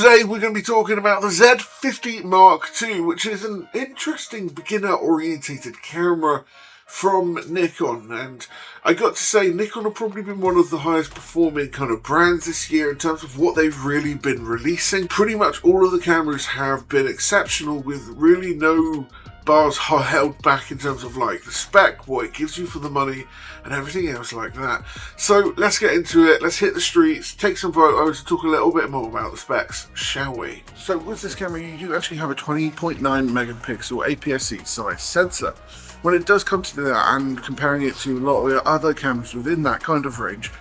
Today we're going to be talking about the Z50 Mark II, which is an interesting beginner-orientated camera from Nikon. And I got to say, Nikon have probably been one of the highest performing kind of brands this year in terms of what they've really been releasing. Pretty much all of the cameras have been exceptional, with really no bars held back in terms of like the spec, what it gives you for the money, and everything else like that. So let's get into it. Let's hit the streets, take some photos, and talk a little bit more about the specs, shall we? So with this camera, you do actually have a 20.9 megapixel APS-C size sensor. When it does come to that, and comparing it to a lot of the other cameras within that kind of range,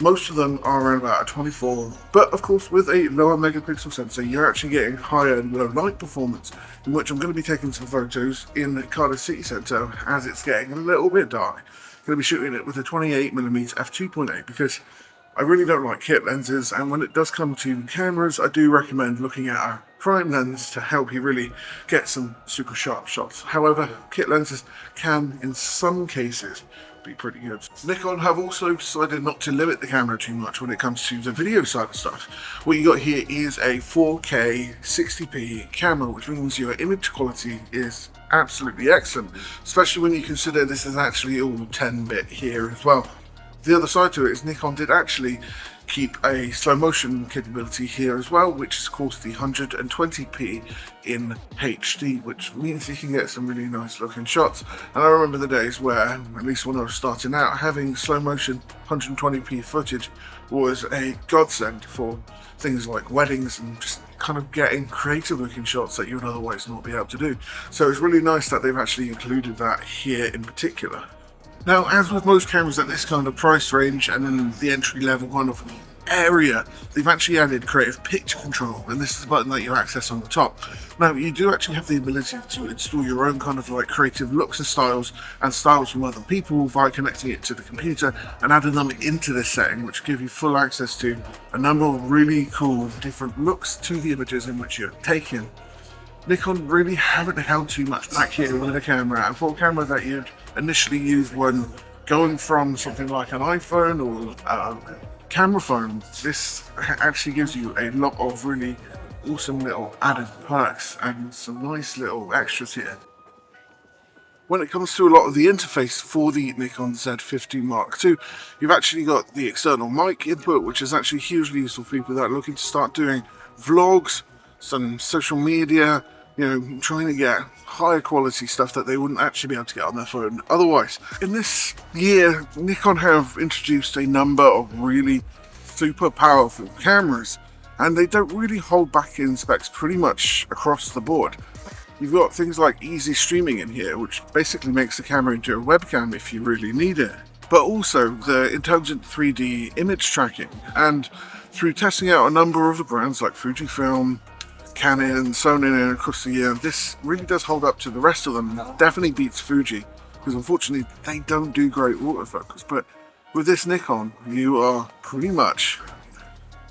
most of them are around about a 24, but of course with a lower megapixel sensor you're actually getting higher low light performance, in which I'm going to be taking some photos in the Cardiff city centre as it's getting a little bit dark. I'm going to be shooting it with a 28mm f2.8 because I really don't like kit lenses, and when it does come to cameras I do recommend looking at a prime lens to help you really get some super sharp shots. However, kit lenses can in some cases be pretty good. Nikon have also decided not to limit the camera too much when it comes to the video side of stuff. What you got here is a 4K 60p camera, which means your image quality is absolutely excellent, especially when you consider this is actually all 10-bit here as well. The other side to it is Nikon did actually keep a slow motion capability here as well, which is of course the 120p in HD, which means you can get some really nice looking shots. And I remember the days where, at least when I was starting out, having slow motion 120p footage was a godsend for things like weddings and just kind of getting creative looking shots that you would otherwise not be able to do. So it's really nice that they've actually included that here in particular. Now, as with most cameras at this kind of price range and in the entry level kind of area, they've actually added creative picture control, and this is the button that you access on the top. Now, you do actually have the ability to install your own kind of like creative looks and styles from other people via connecting it to the computer and adding them into this setting, which give you full access to a number of really cool different looks to the images in which you're taking. Nikon really haven't held too much back here with a camera, and for a camera that you'd initially use when going from something like an iPhone or a camera phone, this actually gives you a lot of really awesome little added perks and some nice little extras here. When it comes to a lot of the interface for the Nikon Z50 Mark II, you've actually got the external mic input, which is actually hugely useful for people that are looking to start doing vlogs, some social media, you know, trying to get higher quality stuff that they wouldn't actually be able to get on their phone otherwise. In this year, Nikon have introduced a number of really super powerful cameras, and they don't really hold back in specs pretty much across the board. You've got things like easy streaming in here, which basically makes the camera into a webcam if you really need it, but also the intelligent 3D image tracking. And through testing out a number of the brands like Fujifilm, Canon, Sony, and across the year, this really does hold up to the rest of them. Definitely beats Fuji, because unfortunately they don't do great autofocus. But with this Nikon, you are pretty much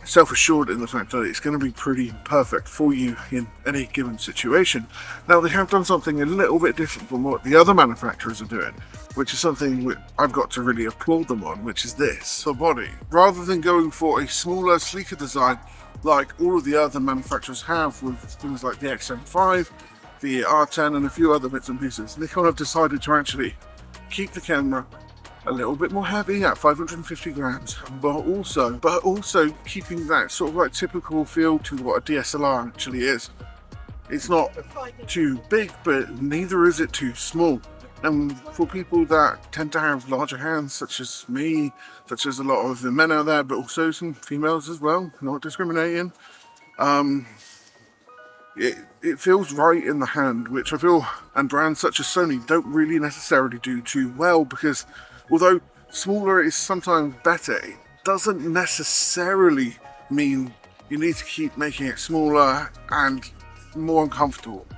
self-assured in the fact that it's going to be pretty perfect for you in any given situation. Now, they have done something a little bit different from what the other manufacturers are doing, which is something which I've got to really applaud them on, which is this: the body. Rather than going for a smaller, sleeker design like all of the other manufacturers have with things like the XM5, the R10 and a few other bits and pieces, Nikon have decided to actually keep the camera a little bit more heavy at 550 grams, but also keeping that sort of like typical feel to what a DSLR actually is. It's not too big, but neither is it too small. And for people that tend to have larger hands, such as me, such as a lot of the men out there, but also some females as well, not discriminating, it feels right in the hand, which I feel, and brands such as Sony don't really necessarily do too well, because although smaller is sometimes better, it doesn't necessarily mean you need to keep making it smaller and more uncomfortable.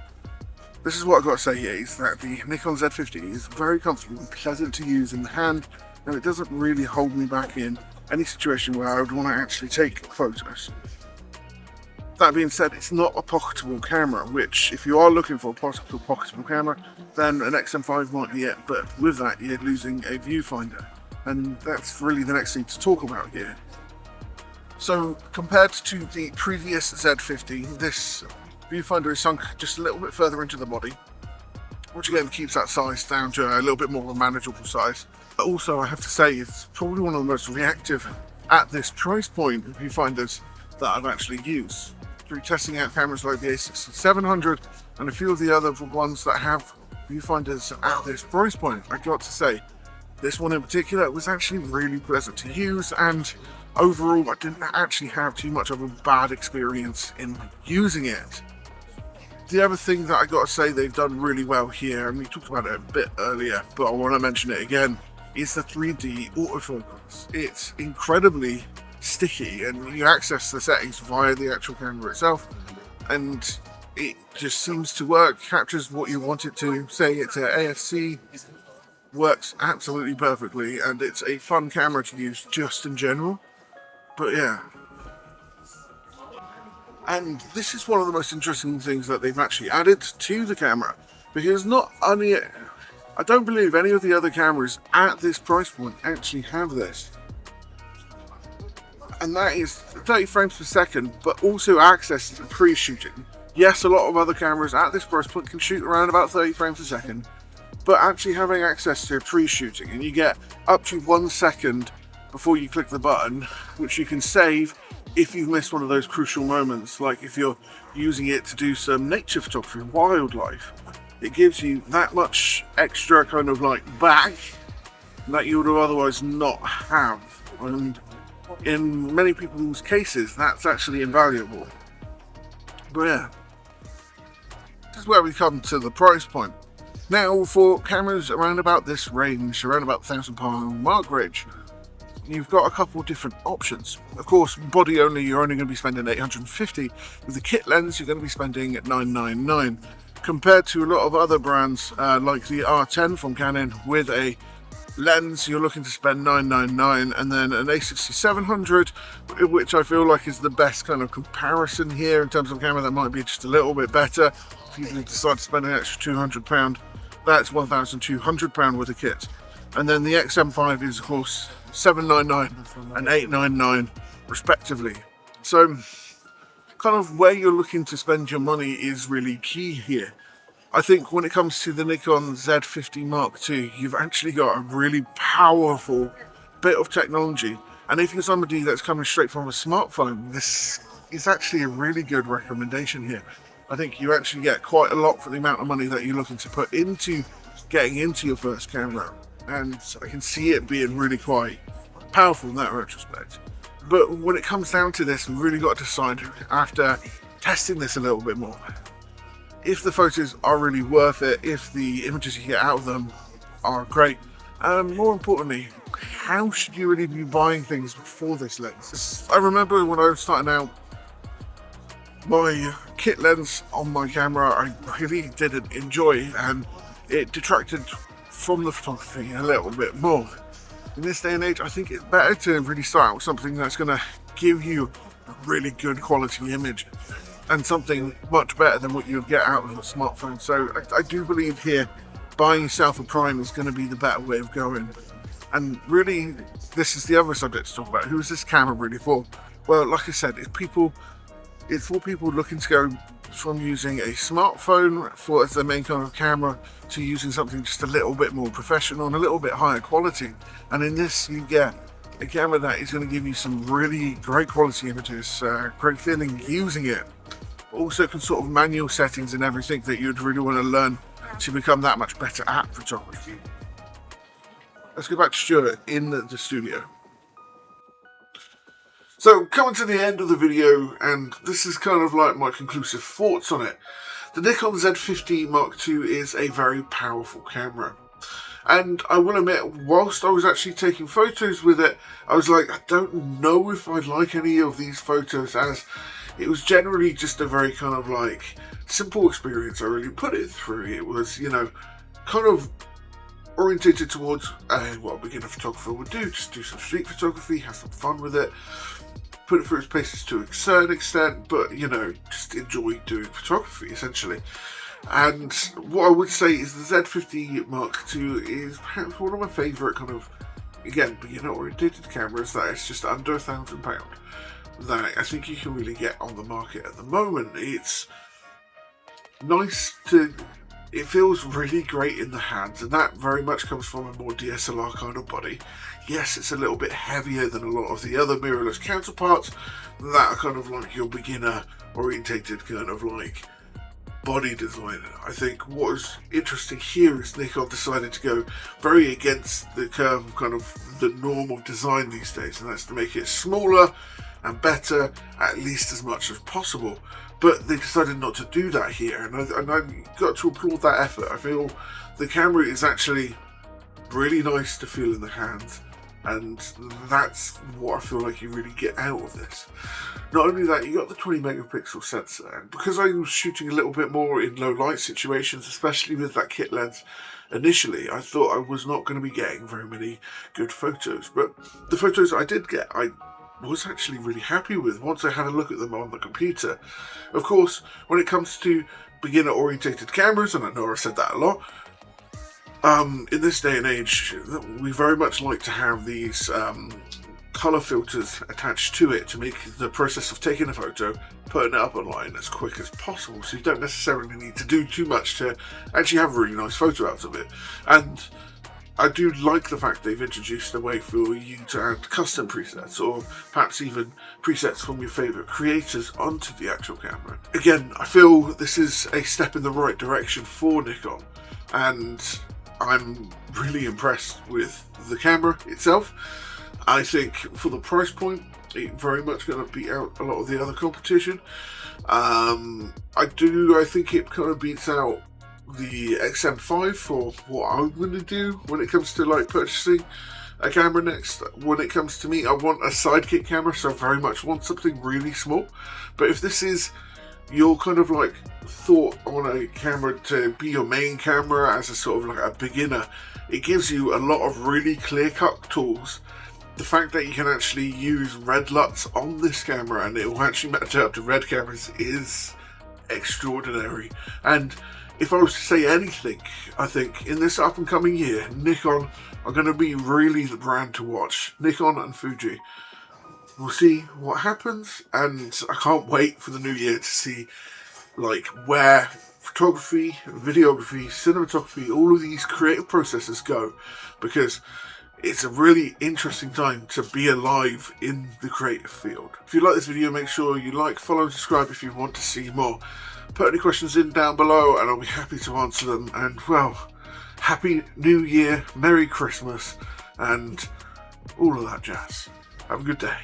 This is what I've got to say here, is that the Nikon Z50 is very comfortable and pleasant to use in the hand, and it doesn't really hold me back in any situation where I would want to actually take photos. That being said, it's not a pocketable camera, which if you are looking for a pocketable camera, then an XM5 might be it, but with that you're losing a viewfinder, and that's really the next thing to talk about here. So compared to the previous Z50, this viewfinder is sunk just a little bit further into the body, which again keeps that size down to a little bit more of a manageable size. But also I have to say it's probably one of the most reactive at this price point viewfinders that I've actually used. Through testing out cameras like the A67 II and a few of the other ones that have viewfinders at this price point, I got to say this one in particular was actually really pleasant to use, and overall I didn't actually have too much of a bad experience in using it. The other thing that I got to say they've done really well here, and we talked about it a bit earlier, but I want to mention it again, is the 3D autofocus. It's incredibly sticky, and you access the settings via the actual camera itself, and it just seems to work, captures what you want it to. Say it's an APS-C, works absolutely perfectly, and it's a fun camera to use just in general. But yeah, and this is one of the most interesting things that they've actually added to the camera, because not only, I don't believe any of the other cameras at this price point actually have this, and that is 30 frames per second, but also access to pre-shooting. Yes, a lot of other cameras at this price point can shoot around about 30 frames per second, but actually having access to pre-shooting, and you get up to 1 second before you click the button, which you can save if you've missed one of those crucial moments, like if you're using it to do some nature photography, wildlife. It gives you that much extra kind of like back that you would otherwise not have, and in many people's cases that's actually invaluable. But yeah, this is where we come to the price point. Now, for cameras around about this range, around about £1,000 mark range, you've got a couple different options. Of course, body only, you're only going to be spending $850. With the kit lens, you're going to be spending $999. Compared to a lot of other brands, like the R10 from Canon, with a lens, you're looking to spend $999, and then an A67 II, which I feel like is the best kind of comparison here in terms of a camera that might be just a little bit better. If you decide to spend an extra £200, that's £1,200 with a kit. And then the XM5 is of course $799 and $899 respectively. So kind of where you're looking to spend your money is really key here. I think when it comes to the Nikon Z50 Mark II, you've actually got a really powerful bit of technology, and if you're somebody that's coming straight from a smartphone, this is actually a really good recommendation here. I think you actually get quite a lot for the amount of money that you're looking to put into getting into your first camera, and I can see it being really quite powerful in that retrospect. But when it comes down to this, we've really got to decide, after testing this a little bit more, if the photos are really worth it, if the images you get out of them are great, and more importantly, how should you really be buying things for this lens? I remember when I was starting out, my kit lens on my camera I really didn't enjoy, and it detracted from the photography a little bit more. In this day and age, I think it's better to really start out with something that's going to give you a really good quality image, and something much better than what you'll get out of a smartphone. So I do believe here buying yourself a prime is going to be the better way of going. And really, this is the other subject to talk about. Who is this camera really for? Well, like I said, it's for people looking to go from using a smartphone as their main kind of camera to using something just a little bit more professional and a little bit higher quality. And in this, you get a camera that is going to give you some really great quality images, great feeling using it. Also can sort of manual settings and everything that you'd really want to learn to become that much better at photography. Let's go back to Stuart in the studio. So coming to the end of the video, and this is kind of like my conclusive thoughts on it. The Nikon Z50 Mark II is a very powerful camera. And I will admit, whilst I was actually taking photos with it, I was like, I don't know if I'd like any of these photos, as it was generally just a very kind of like simple experience I really put it through. It was, you know, kind of orientated towards what a beginner photographer would do. Just do some street photography, have some fun with it, put it through its paces to a certain extent, but, you know, just enjoy doing photography essentially. And what I would say is the Z50 Mark II is perhaps one of my favourite kind of, again, beginner orientated cameras that is just under £1,000. that I think you can really get on the market at the moment. It's nice to, it feels really great in the hands, and that very much comes from a more DSLR kind of body. Yes, it's a little bit heavier than a lot of the other mirrorless counterparts that are kind of like your beginner orientated kind of like body design. I think what is interesting here is Nikon decided to go very against the curve of kind of the norm of design these days, and that's to make it smaller and better at least as much as possible. But they decided not to do that here, and I've got to applaud that effort. I feel the camera is actually really nice to feel in the hands, and that's what I feel like you really get out of this. Not only that, you got the 20 megapixel sensor, and because I was shooting a little bit more in low light situations, especially with that kit lens initially, I thought I was not going to be getting very many good photos. But the photos I did get, I was actually really happy with once I had a look at them on the computer. Of course, when it comes to beginner orientated cameras, and I know I've said that a lot, in this day and age, we very much like to have these color filters attached to it to make the process of taking a photo, putting it up online as quick as possible, so you don't necessarily need to do too much to actually have a really nice photo out of it. And I do like the fact they've introduced a way for you to add custom presets, or perhaps even presets from your favourite creators onto the actual camera. Again, I feel this is a step in the right direction for Nikon, and I'm really impressed with the camera itself. I think for the price point, it's very much going to beat out a lot of the other competition. I think it kind of beats out the XM5 for what I'm going to do when it comes to like purchasing a camera next. When it comes to me, I want a sidekick camera, so I very much want something really small. But if this is your kind of like thought on a camera to be your main camera as a sort of like a beginner, it gives you a lot of really clear-cut tools. The fact that you can actually use red LUTs on this camera and it will actually match up to red cameras is extraordinary. And if I was to say anything, I think in this up and coming year, Nikon are going to be really the brand to watch. Nikon and Fuji. We'll see what happens, and I can't wait for the new year to see like where photography, videography, cinematography, all of these creative processes go, because it's a really interesting time to be alive in the creative field. If you like this video, make sure you like, follow and subscribe if you want to see more. Put any questions in down below and I'll be happy to answer them. And well, Happy New Year, Merry Christmas, and all of that jazz. Have a good day.